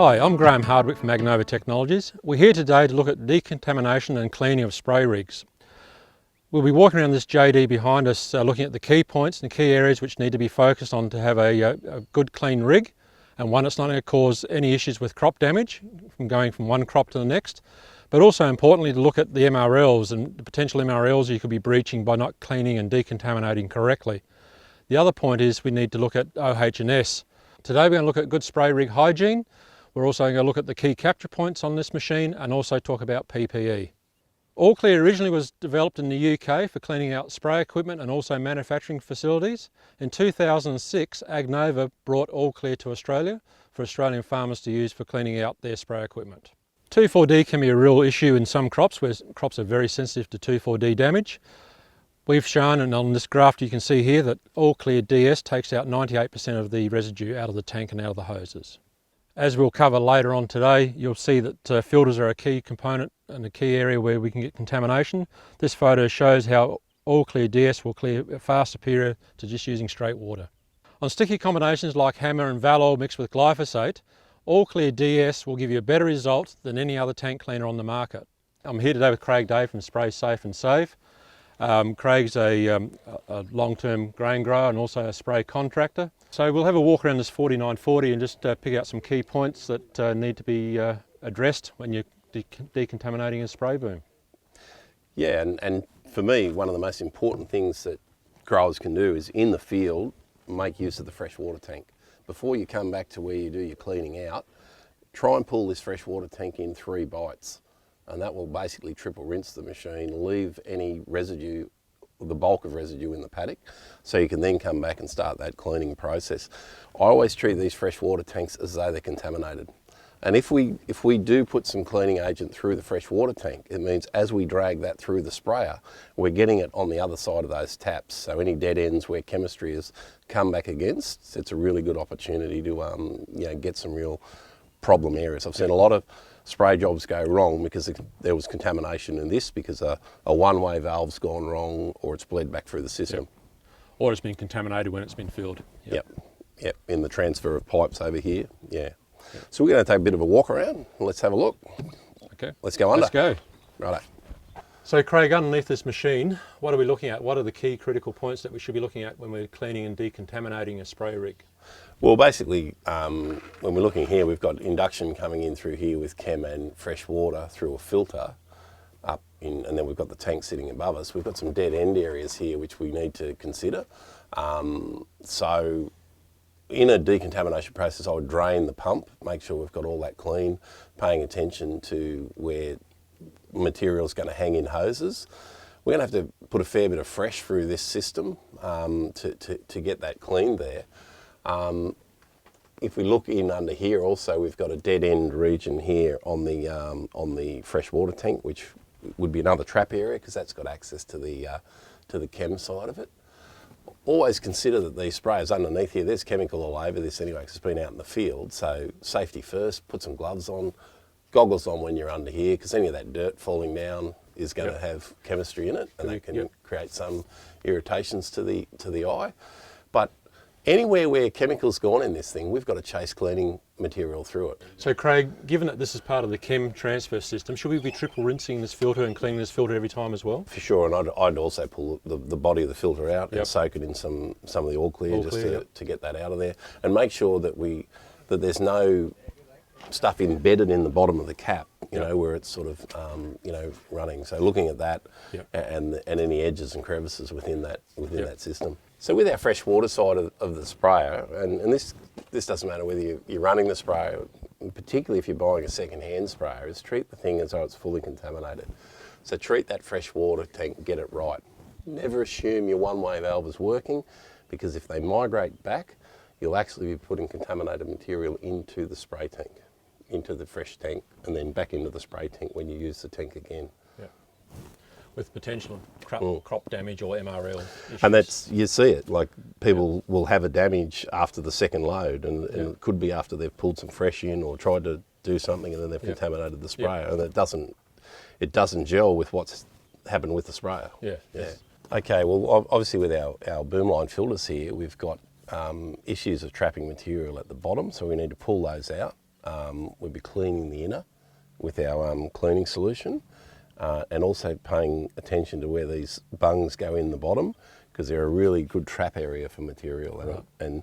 Hi, I'm Graham Hardwick from Agnova Technologies. We're here today to look at decontamination and cleaning of spray rigs. We'll be walking around this JD behind us looking at the key points and key areas which need to be focused on to have a good clean rig, and one that's not going to cause any issues with crop damage from going from one crop to the next, but also importantly to look at the MRLs and the potential MRLs you could be breaching by not cleaning and decontaminating correctly. The other point is we need to look at OH&S. Today we're going to look at good spray rig hygiene. We're also going to look at the key capture points on this machine and also talk about PPE. All Clear originally was developed in the UK for cleaning out spray equipment and also manufacturing facilities. In 2006, Agnova brought All Clear to Australia for Australian farmers to use for cleaning out their spray equipment. 2,4-D can be a real issue in some crops where crops are very sensitive to 2,4-D damage. We've shown, and on this graph you can see here, that All Clear DS takes out 98% of the residue out of the tank and out of the hoses. As we'll cover later on today, you'll see that filters are a key component and a key area where we can get contamination. This photo shows how All Clear DS will clear far superior to just using straight water. On sticky combinations like Hammer and Valol mixed with glyphosate, All Clear DS will give you a better result than any other tank cleaner on the market. I'm here today with Craig Day from Spray Safe and Save. Craig's a long-term grain grower and also a spray contractor. So we'll have a walk around this 4940 and just pick out some key points that need to be addressed when you're decontaminating a spray boom. Yeah, and for me, one of the most important things that growers can do is in the field, make use of the freshwater tank. Before you come back to where you do your cleaning out, try and pull this freshwater tank in 3 bites. And that will basically triple rinse the machine, leave any residue, the bulk of residue in the paddock, so you can then come back and start that cleaning process. I always treat these freshwater tanks as though they're contaminated. And if we do put some cleaning agent through the freshwater tank, it means as we drag that through the sprayer, we're getting it on the other side of those taps. So any dead ends where chemistry has come back against, it's a really good opportunity to get some real problem areas. I've seen a lot of spray jobs go wrong because there was contamination in this because a one-way valve's gone wrong or it's bled back through the system. Yep. Or it's been contaminated when it's been filled. Yep, in the transfer of pipes over here, yeah. Yep. So we're going to take a bit of a walk around and let's have a look. Okay. Let's go under. Let's go. Righto. So Craig, underneath this machine, what are we looking at? What are the key critical points that we should be looking at when we're cleaning and decontaminating a spray rig? Well, basically, when we're looking here, we've got induction coming in through here with chem and fresh water through a filter up in, and then we've got the tank sitting above us. We've got some dead end areas here which we need to consider. So in a decontamination process, I would drain the pump, make sure we've got all that clean, paying attention to where material's going to hang in hoses. We're going to have to put a fair bit of fresh through this system to get that clean there. If we look in under here also, we've got a dead end region here on the freshwater tank, which would be another trap area because that's got access to the chem side of it. Always consider that these sprayers underneath here, there's chemical all over this anyway because it's been out in the field. So safety first, put some gloves on, goggles on when you're under here because any of that dirt falling down is going to have chemistry in it and that can create some irritations to the eye. But anywhere where chemical's gone in this thing, we've got to chase cleaning material through it. So Craig, given that this is part of the chem transfer system, should we be triple rinsing this filter and cleaning this filter every time as well? For sure, and I'd also pull the body of the filter out and soak it in some of the All Clear to get that out of there, and make sure that there's no stuff embedded in the bottom of the cap, you know, where it's sort of running. So looking at that and any edges and crevices within that system. So with our fresh water side of the sprayer, and this doesn't matter whether you're running the sprayer, particularly if you're buying a second-hand sprayer, is treat the thing as though it's fully contaminated. So treat that fresh water tank, get it right. Never assume your one-way valve is working, because if they migrate back, you'll actually be putting contaminated material into the spray tank, into the fresh tank, and then back into the spray tank when you use the tank again. With potential crop damage or MRL issues. And you see it, like people will have a damage after the second load and it could be after they've pulled some fresh in or tried to do something and then they've contaminated the sprayer and it doesn't gel with what's happened with the sprayer. Okay, well obviously with our boomline filters here, we've got issues of trapping material at the bottom, so we need to pull those out. we'd be cleaning the inner with our cleaning solution, and also paying attention to where these bungs go in the bottom, because they're a really good trap area for material, and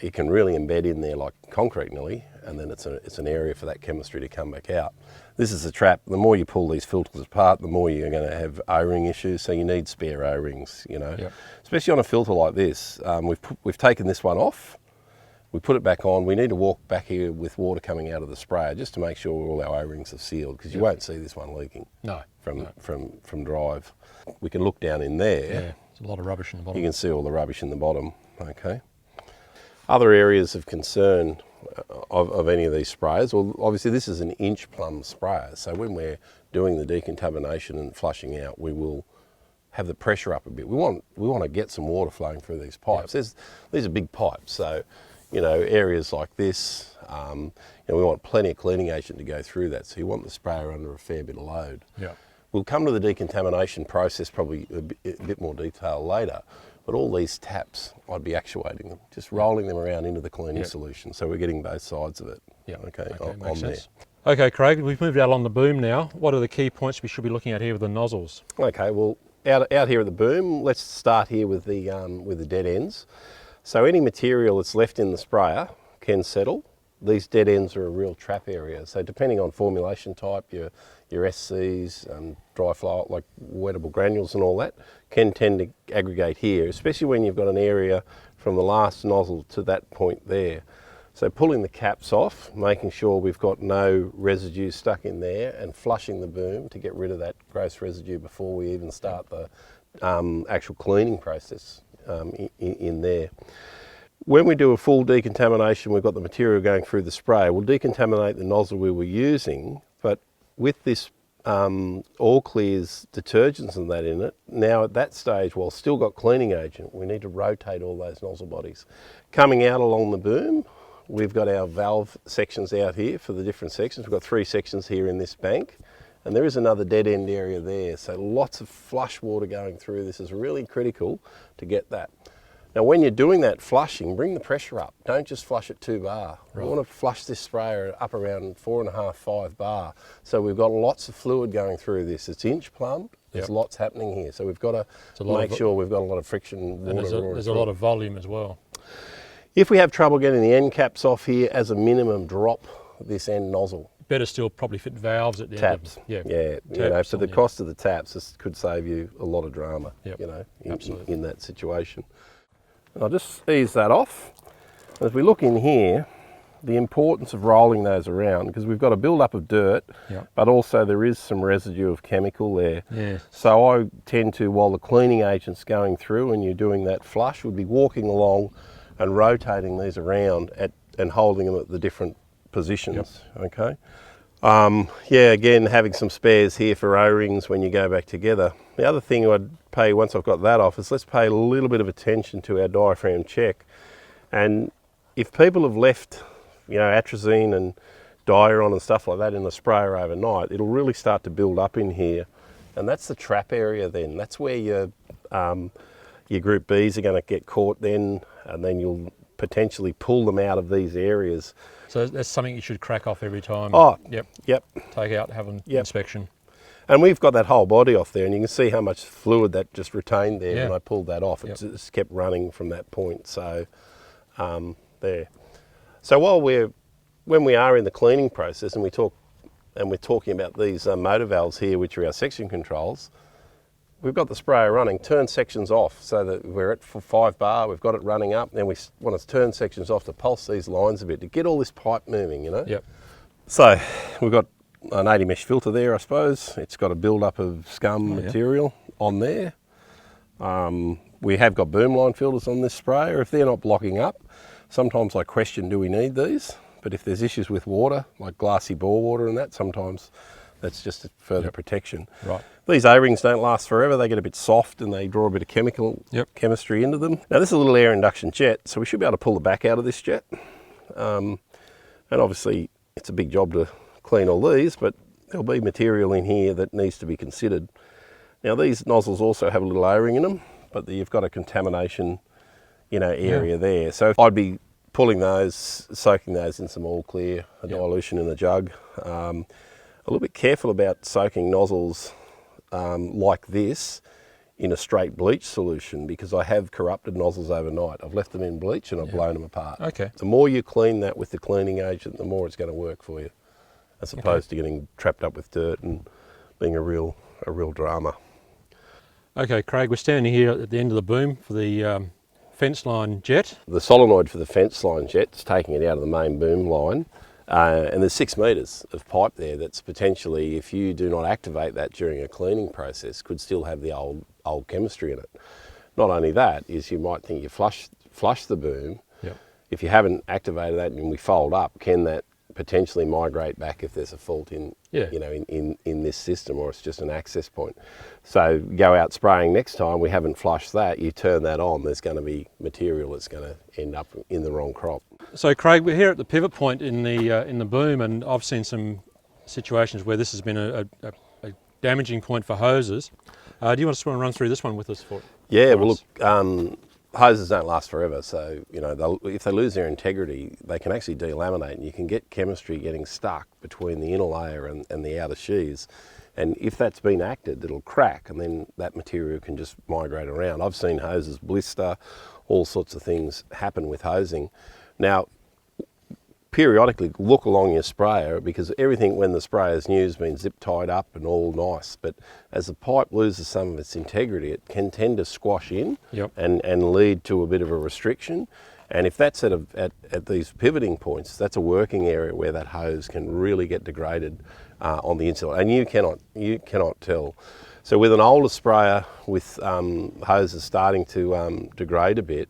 it can really embed in there like concrete nearly, and then it's an area for that chemistry to come back out. This is a trap. The more you pull these filters apart, the more you're going to have O-ring issues, so you need spare O-rings, you know. Yep. Especially on a filter like this. We've taken this one off, we put it back on. We need to walk back here with water coming out of the sprayer just to make sure all our O-rings are sealed, because you won't see this one leaking from drive. We can look down in there. Yeah, there's a lot of rubbish in the bottom. You can see all the rubbish in the bottom, okay. Other areas of concern of any of these sprayers, well, obviously this is an inch plumb sprayer, so when we're doing the decontamination and flushing out, we will have the pressure up a bit. We want to get some water flowing through these pipes. Yep. These are big pipes, so you know, areas like this, you know, we want plenty of cleaning agent to go through that, so you want the sprayer under a fair bit of load. Yep. We'll come to the decontamination process probably a bit more detail later. But all these taps, I'd be actuating them, just rolling them around into the cleaning solution. So we're getting both sides of it. Yep. Okay, makes sense. there. Okay, Craig, we've moved out on the boom now. What are the key points we should be looking at here with the nozzles? Okay, well, out here at the boom, let's start here with the dead ends. So any material that's left in the sprayer can settle. These dead ends are a real trap area. So depending on formulation type, your SCs, dry flow, like wettable granules and all that, can tend to aggregate here, especially when you've got an area from the last nozzle to that point there. So pulling the caps off, making sure we've got no residue stuck in there, and flushing the boom to get rid of that gross residue before we even start the actual cleaning process in there. When we do a full decontamination, we've got the material going through the spray. We'll decontaminate the nozzle we were using, but with this All Clear's detergents and that in it, now at that stage, while still got cleaning agent, we need to rotate all those nozzle bodies. Coming out along the boom, we've got our valve sections out here for the different sections. We've got 3 sections here in this bank, and there is another dead end area there. So lots of flush water going through. This is really critical to get that. Now when you're doing that flushing, bring the pressure up. Don't just flush at 2 bar. Right. We want to flush this sprayer up around 4.5, 5 bar. So we've got lots of fluid going through this. It's inch plumb. There's lots happening here. So we've got to make sure we've got a lot of friction water. And there's a lot of volume as well. If we have trouble getting the end caps off here, as a minimum, drop this end nozzle. Better still, probably fit valves at the taps. end. Yeah, you know, for the cost of the taps, this could save you a lot of drama, you know, in that situation. I'll just ease that off. As we look in here, the importance of rolling those around, because we've got a build-up of dirt, but also there is some residue of chemical there. Yeah. So I tend to, while the cleaning agent's going through and you're doing that flush, would be walking along and rotating these around and holding them at the different positions, okay? Yeah, again, having some spares here for O-rings when you go back together. The other thing I'd pay once I've got that off is let's pay a little bit of attention to our diaphragm check. And if people have left, you know, atrazine and diuron and stuff like that in the sprayer overnight, it'll really start to build up in here. And that's the trap area then. That's where your group Bs are going to get caught then, and then you'll potentially pull them out of these areas. So that's something you should crack off every time. Oh, yep. Take out, have an inspection. And we've got that whole body off there, and you can see how much fluid that just retained there when I pulled that off. It just kept running from that point. So there. So when we are in the cleaning process, and we're talking about these motor valves here, which are our section controls, we've got the sprayer running. Turn sections off so that we're at 5 bar. We've got it running up. Then we want to turn sections off to pulse these lines a bit to get all this pipe moving. You know. Yep. So we've got an 80 mesh filter there, I suppose. It's got a build-up of scum material on there. We have got boom line filters on this sprayer. If they're not blocking up, sometimes I question, do we need these? But if there's issues with water, like glassy bore water and that, sometimes that's just a further protection. Right. These O-rings don't last forever. They get a bit soft and they draw a bit of chemistry into them. Now this is a little air induction jet, so we should be able to pull the back out of this jet. And obviously it's a big job to clean all these, but there'll be material in here that needs to be considered. Now these nozzles also have a little O-ring in them, but you've got a contamination, you know, area there. So I'd be pulling those, soaking those in some all clear, a dilution in a jug. A little bit careful about soaking nozzles like this in a straight bleach solution, because I have corrupted nozzles overnight. I've left them in bleach and I've blown them apart. Okay. The more you clean that with the cleaning agent, the more it's going to work for you, as opposed to getting trapped up with dirt and being a real drama. Okay, Craig, we're standing here at the end of the boom for the fence line jet. The solenoid for the fence line jet's taking it out of the main boom line, and there's 6 metres of pipe there that's potentially, if you do not activate that during a cleaning process, could still have the old chemistry in it. Not only that, is you might think you flush the boom. Yep. If you haven't activated that and we fold up, can that potentially migrate back if there's a fault in this system, or it's just an access point? So go out spraying next time, we haven't flushed that, you turn that on, there's going to be material that's going to end up in the wrong crop. So Craig, we're here at the pivot point in the boom, and I've seen some situations where this has been a damaging point for hoses. Do you want to run through this one with us? Yeah, well look, hoses don't last forever, so if they lose their integrity, they can actually delaminate, and you can get chemistry getting stuck between the inner layer and the outer sheaths. And if that's been acted, it'll crack, and then that material can just migrate around. I've seen hoses blister, all sorts of things happen with hosing. Now, periodically look along your sprayer, because everything when the sprayer's new has been zip tied up and all nice, but as the pipe loses some of its integrity, it can tend to squash in and lead to a bit of a restriction. And if that's at these pivoting points, that's a working area where that hose can really get degraded on the inside, and you cannot tell. So with an older sprayer with hoses starting to degrade a bit,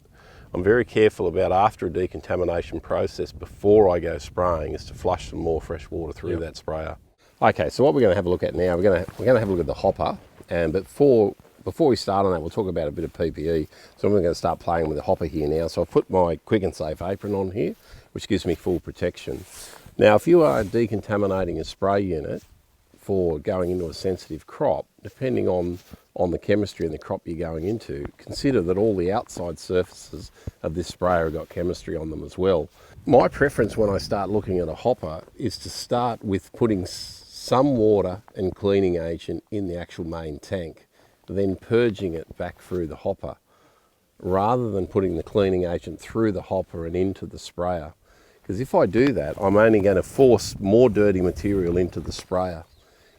I'm very careful about, after a decontamination process, before I go spraying, is to flush some more fresh water through that sprayer. Okay, so what we're going to have a look at now, we're going to have a look at the hopper, and before we start on that, we'll talk about a bit of PPE. So I'm going to start playing with the hopper here now. So I've put my Quick and Safe apron on here, which gives me full protection. Now, if you are decontaminating a spray unit for going into a sensitive crop, depending on the chemistry and the crop you're going into, consider that all the outside surfaces of this sprayer have got chemistry on them as well. My preference when I start looking at a hopper is to start with putting some water and cleaning agent in the actual main tank, then purging it back through the hopper, rather than putting the cleaning agent through the hopper and into the sprayer. Because if I do that, I'm only going to force more dirty material into the sprayer.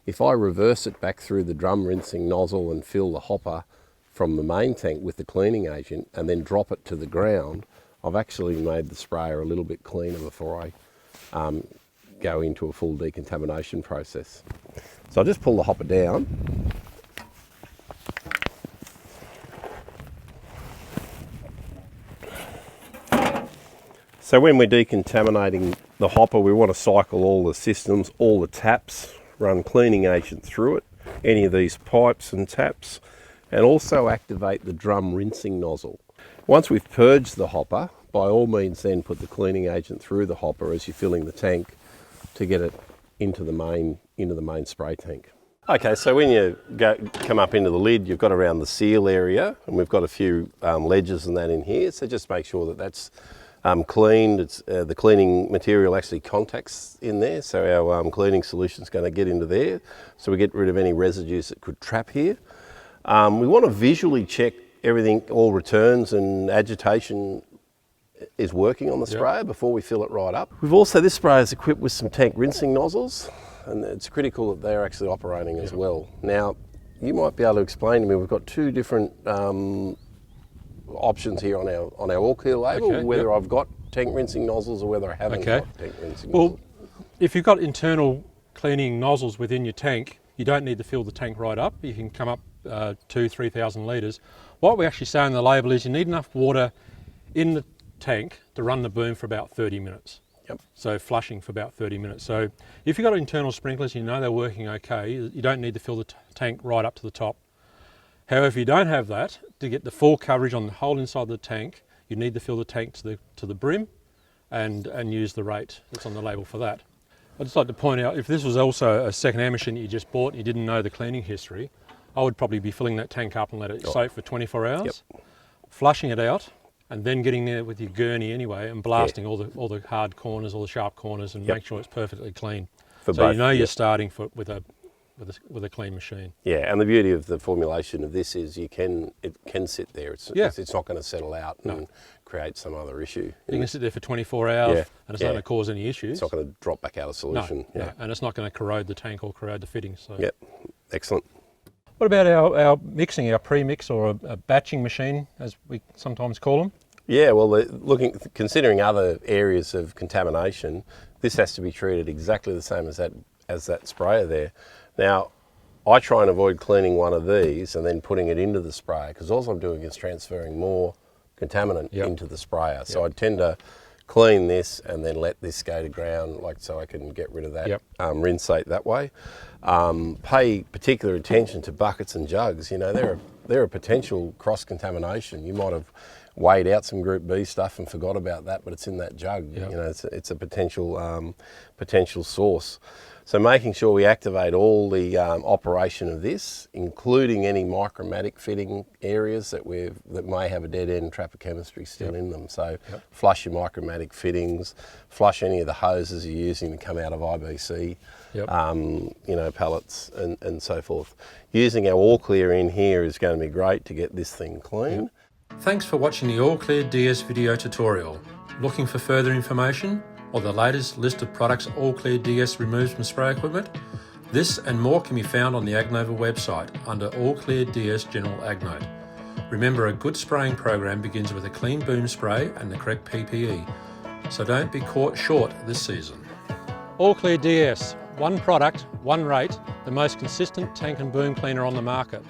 If I reverse it back through the drum rinsing nozzle and fill the hopper from the main tank with the cleaning agent and then drop it to the ground, I've actually made the sprayer a little bit cleaner before I go into a full decontamination process. So I'll just pull the hopper down. So when we're decontaminating the hopper, we want to cycle all the systems, all the taps, run cleaning agent through it, any of these pipes and taps, and also activate the drum rinsing nozzle. Once we've purged the hopper, by all means then put the cleaning agent through the hopper as you're filling the tank to get it into the main spray tank. Okay, so when you come up into the lid, you've got around the seal area, and we've got a few ledges and that in here, so just make sure that that's cleaned. It's, the cleaning material actually contacts in there, so our cleaning solution is going to get into there, so we get rid of any residues that could trap here. We want to visually check everything, all returns and agitation is working on the sprayer before we fill it right up. We've also, this sprayer is equipped with some tank rinsing nozzles, and it's critical that they're actually operating as well. Now, you might be able to explain to me, we've got two different options here on our all clear label, whether I've got tank rinsing nozzles or whether I haven't got tank rinsing nozzles. Well, if you've got internal cleaning nozzles within your tank, you don't need to fill the tank right up. You can come up 2,000-3,000 litres. What we actually say on the label is you need enough water in the tank to run the boom for about 30 minutes. Yep. So flushing for about 30 minutes. So if you've got internal sprinklers, you know they're working okay, you don't need to fill the tank right up to the top. However, if you don't have that, to get the full coverage on the whole inside of the tank, you need to fill the tank to the brim and use the rate that's on the label for that. I'd just like to point out, if this was also a second-hand machine that you just bought and you didn't know the cleaning history, I would probably be filling that tank up and let it soak for 24 hours, flushing it out, and then getting there with your gurney anyway and blasting all the hard corners, all the sharp corners, and make sure it's perfectly clean. For so both, you know you're starting with a clean machine. Yeah, and the beauty of the formulation of this is it can sit there. It's not going to settle out and create some other issue. You can sit there for 24 hours and it's not going to cause any issues. It's not going to drop back out of solution. No, and it's not going to corrode the tank or corrode the fittings. So. Yep, excellent. What about our mixing, our pre-mix or a batching machine, as we sometimes call them? Yeah, well, considering other areas of contamination, this has to be treated exactly the same as that sprayer there. Now, I try and avoid cleaning one of these and then putting it into the sprayer, because all I'm doing is transferring more contaminant into the sprayer. So I tend to clean this and then let this go to ground, so I can get rid of that rinsate that way. Pay particular attention to buckets and jugs. You know, they're a potential cross-contamination. You might have weighed out some Group B stuff and forgot about that, but it's in that jug. You know, it's a potential source. So making sure we activate all the operation of this, including any micromatic fitting areas that may have a dead end trapper chemistry still in them. So flush your micromatic fittings, flush any of the hoses you're using to come out of IBC, you know, pallets and so forth. Using our All Clear in here is going to be great to get this thing clean. Thanks for watching the All Clear DS video tutorial. Looking for further information or the latest list of products All Clear DS removes from spray equipment? This and more can be found on the Agnova website under All Clear DS General Agnote. Remember, a good spraying program begins with a clean boom spray and the correct PPE, so don't be caught short this season. All Clear DS, one product, one rate, the most consistent tank and boom cleaner on the market.